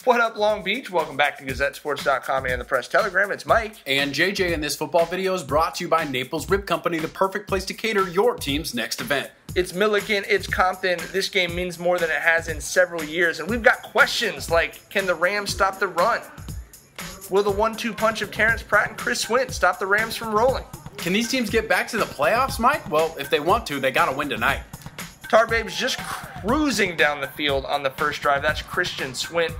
What up, Long Beach? Welcome back to GazetteSports.com and the Press Telegram. It's Mike. And JJ, and this football video is brought to you by Naples Rib Company, the perfect place to cater your team's next event. It's Millikan, it's Compton. This game means more than it has in several years. And we've got questions like, can the Rams stop the run? Will the 1-2 punch of Terrence Pratt and Chris Swint stop the Rams from rolling? Can these teams get back to the playoffs, Mike? Well, if they want to, they got to win tonight. Tarbabes just cruising down the field on the first drive. That's Christian Swint.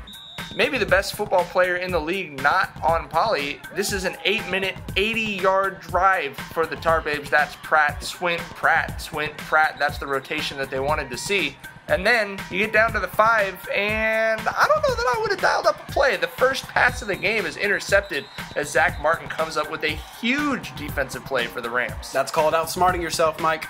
Maybe the best football player in the league, not on Poly. This is an 8-minute, 80-yard drive for the Tarbabes. That's Pratt, Swint, Pratt, Swint, Pratt. That's the rotation that they wanted to see. And then you get down to the 5, and I don't know that I would have dialed up a play. The first pass of the game is intercepted as Zach Martin comes up with a huge defensive play for the Rams. That's called outsmarting yourself, Mike.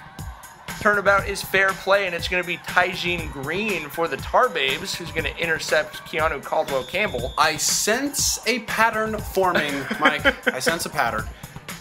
Turnabout is fair play, and it's going to be Tygene Green for the Tarbabes, who's going to intercept Keanu Caldwell-Campbell. I sense a pattern forming, Mike. I sense a pattern.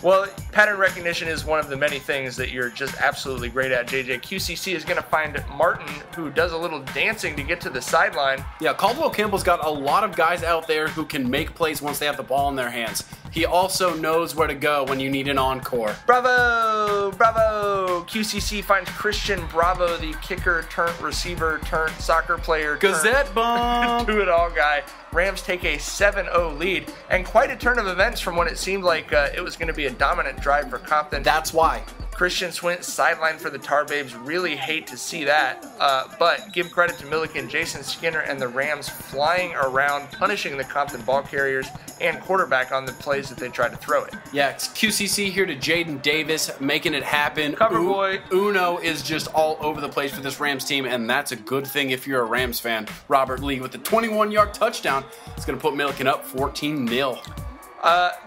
Well, pattern recognition is one of the many things that you're just absolutely great at, JJ. QCC is going to find Martin, who does a little dancing to get to the sideline. Yeah, Caldwell-Campbell's got a lot of guys out there who can make plays once they have the ball in their hands. He also knows where to go when you need an encore. Bravo! Bravo! QCC finds Christian Bravo, the kicker turned receiver turned soccer player. Gazette bomb! Do-it-all guy. Rams take a 7-0 lead, and quite a turn of events from when it seemed like it was going to be a dominant drive for Compton. That's why. Christian Swint sidelined for the Tarbabes. Really hate to see that, but give credit to Millikan, Jason Skinner, and the Rams flying around, punishing the Compton ball carriers and quarterback on the plays that they tried to throw it. Yeah, it's QCC here to Jaden Davis, making it happen. Cover boy. Uno is just all over the place for this Rams team, and that's a good thing if you're a Rams fan. Robert Lee with the 21-yard touchdown is going to put Millikan up 14-0.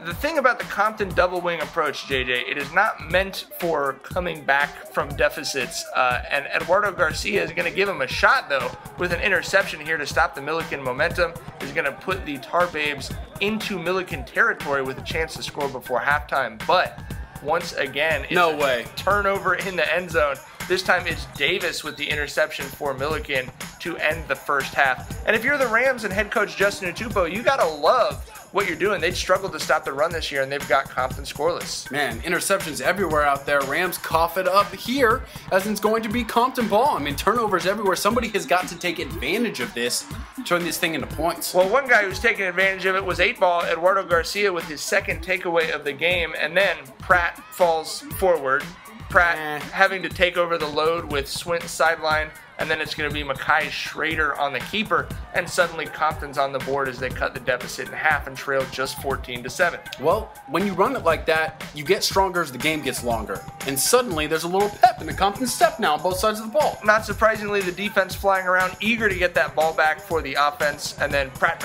The thing about the Compton double wing approach, JJ, it is not meant for coming back from deficits, and Eduardo Garcia is going to give him a shot, though, with an interception here to stop the Millikan momentum. He's going to put the Tarbabes into Millikan territory with a chance to score before halftime, but once again, it's no way. Turnover in the end zone. This time it's Davis with the interception for Millikan to end the first half. And if you're the Rams and head coach Justin Utupo, you got to love what you're doing. They'd struggled to stop the run this year, and they've got Compton scoreless. Man, interceptions everywhere out there. Rams cough it up here, as it's going to be Compton ball. I mean, turnovers everywhere. Somebody has got to take advantage of this, turn this thing into points. Well, one guy who's taking advantage of it was 8-ball Eduardo Garcia with his second takeaway of the game, and then Pratt falls forward. Pratt having to take over the load with Swint sideline, and then it's going to be Mekhi Schrader on the keeper, and suddenly Compton's on the board as they cut the deficit in half and trail just 14-7. Well, when you run it like that, you get stronger as the game gets longer, and suddenly there's a little pep in the Compton step now on both sides of the ball. Not surprisingly, the defense flying around, eager to get that ball back for the offense, and then Pratt,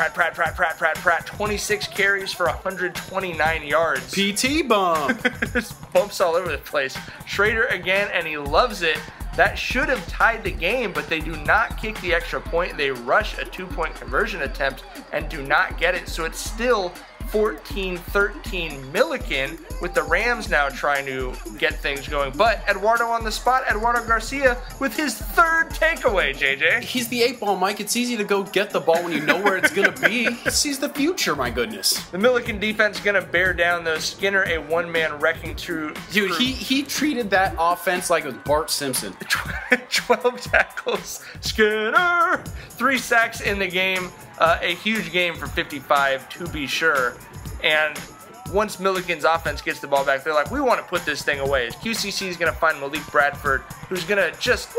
26 carries for 129 yards. PT bump. Just bumps all over the place. Schrader again, and he loves it. That should have tied the game, but they do not kick the extra point. They rush a 2-point conversion attempt and do not get it. So it's still 14-13 Millikan, with the Rams now trying to get things going. But Eduardo on the spot, Eduardo Garcia with his third takeaway, JJ. He's the 8-ball, Mike. It's easy to go get the ball when you know where it's going to be. He sees the future, my goodness. The Millikan defense going to bear down, though. Skinner, a one-man wrecking crew. Dude, he treated that offense like it was Bart Simpson. 12 tackles. Skinner! 3 sacks in the game. A huge game for 55, to be sure. And once Millikan's offense gets the ball back, they're like, we want to put this thing away. As QCC is going to find Malik Bradford, who's going to just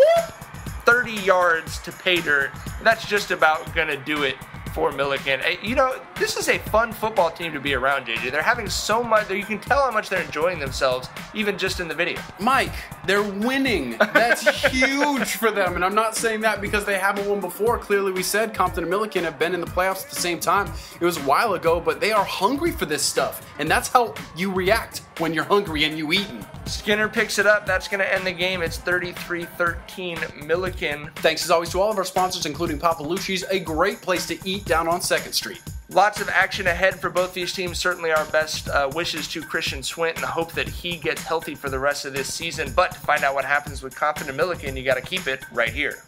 30 yards to pay dirt. That's just about going to do it for Millikan. You know, this is a fun football team to be around, JJ. They're having so much, you can tell how much they're enjoying themselves, even just in the video. Mike, they're winning. That's huge for them, and I'm not saying that because they haven't won before. Clearly, we said Compton and Millikan have been in the playoffs at the same time. It was a while ago, but they are hungry for this stuff, and that's how you react when you're hungry and you eatin'. Skinner picks it up. That's going to end the game. It's 33-13 Millikan. Thanks as always to all of our sponsors, including Papa Lucci's, a great place to eat down on 2nd Street. Lots of action ahead for both these teams. Certainly our best wishes to Christian Swint and hope that he gets healthy for the rest of this season. But to find out what happens with Compton and Millikan, you got to keep it right here.